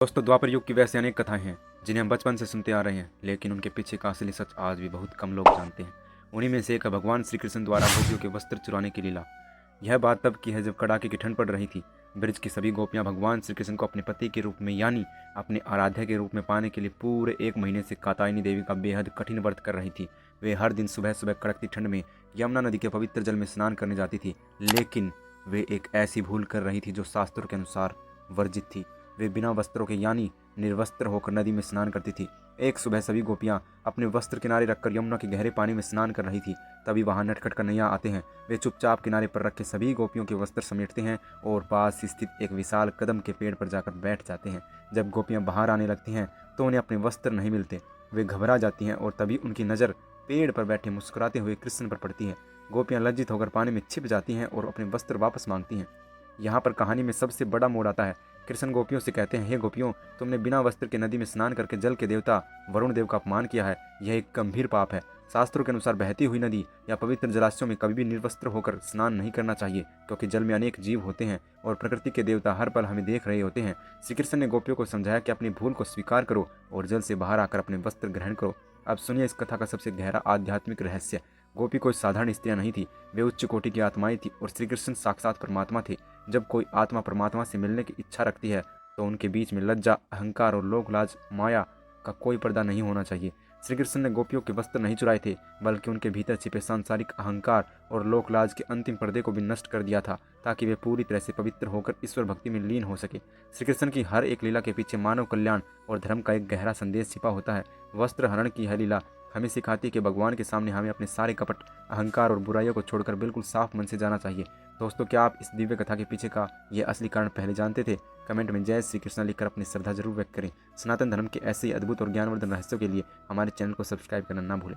दोस्तों, द्वापर युग की वैसे अनेक कथाएं हैं जिन्हें हम बचपन से सुनते आ रहे हैं, लेकिन उनके पीछे का असली सच आज भी बहुत कम लोग जानते हैं। उन्हीं में से एक है भगवान श्री कृष्ण द्वारा गोपियों के वस्त्र चुराने की लीला। यह बात तब की है जब कड़ाके की ठंड पड़ रही थी। ब्रज की सभी गोपियां भगवान श्री कृष्ण को अपने पति के रूप में यानी अपने आराध्य के रूप में पाने के लिए पूरे 1 महीने से कात्यायनी देवी का बेहद कठिन व्रत कर रही थी। वे हर दिन सुबह सुबह कड़कती ठंड में यमुना नदी के पवित्र जल में स्नान करने जाती थी, लेकिन वे एक ऐसी भूल कर रही थी जो शास्त्रों के अनुसार वर्जित थी। वे बिना वस्त्रों के यानी निर्वस्त्र होकर नदी में स्नान करती थी। एक सुबह सभी गोपियां अपने वस्त्र किनारे रखकर यमुना के गहरे पानी में स्नान कर रही थी। तभी वहां नटखट कन्हैया आते हैं। वे चुपचाप किनारे पर रखे सभी गोपियों के वस्त्र समेटते हैं और पास स्थित एक विशाल कदम के पेड़ पर जाकर बैठ जाते हैं। जब गोपियां बाहर आने लगती हैं तो उन्हें अपने वस्त्र नहीं मिलते। वे घबरा जाती हैं और तभी उनकी नज़र पेड़ पर बैठे मुस्कुराते हुए कृष्ण पर पड़ती है। गोपियां लज्जित होकर पानी में छिप जाती हैं और अपने वस्त्र वापस मांगती हैं। यहाँ पर कहानी में सबसे बड़ा मोड़ आता है। कृष्ण गोपियों से कहते हैं, हे गोपियों, तुमने बिना वस्त्र के नदी में स्नान करके जल के देवता वरुण देव का अपमान किया है। यह एक गंभीर पाप है। शास्त्रों के अनुसार बहती हुई नदी या पवित्र जलाशयों में कभी भी निर्वस्त्र होकर स्नान नहीं करना चाहिए, क्योंकि जल में अनेक जीव होते हैं और प्रकृति के देवता हर पल हमें देख रहे होते हैं। श्री कृष्ण ने गोपियों को समझाया कि अपनी भूल को स्वीकार करो और जल से बाहर आकर अपने वस्त्र ग्रहण करो। अब सुनिए इस कथा का सबसे गहरा आध्यात्मिक रहस्य। गोपी कोई साधारण स्त्रियां नहीं थी, वे उच्च कोटि की आत्माएं थी और श्री कृष्ण साक्षात परमात्मा थे। जब कोई आत्मा परमात्मा से मिलने की इच्छा रखती है तो उनके बीच में लज्जा, अहंकार और लोक लाज, माया का कोई पर्दा नहीं होना चाहिए। श्री कृष्ण ने गोपियों के वस्त्र नहीं चुराए थे, बल्कि उनके भीतर छिपे सांसारिक अहंकार और लोक लाज के अंतिम पर्दे को भी नष्ट कर दिया था, ताकि वे पूरी तरह से पवित्र होकर ईश्वर भक्ति में लीन हो सके। श्री कृष्ण की हर एक लीला के पीछे मानव कल्याण और धर्म का एक गहरा संदेश छिपा होता है। वस्त्र हरण की यह लीला हमें सिखाती है कि भगवान के सामने हमें अपने सारे कपट, अहंकार और बुराइयों को छोड़कर बिल्कुल साफ मन से जाना चाहिए। दोस्तों, क्या आप इस दिव्य कथा के पीछे का ये असली कारण पहले जानते थे? कमेंट में जय श्री कृष्ण लिखकर अपनी श्रद्धा जरूर व्यक्त करें। सनातन धर्म के ऐसे ही अद्भुत और ज्ञानवर्धन रहस्यों के लिए हमारे चैनल को सब्सक्राइब करना ना भूलें।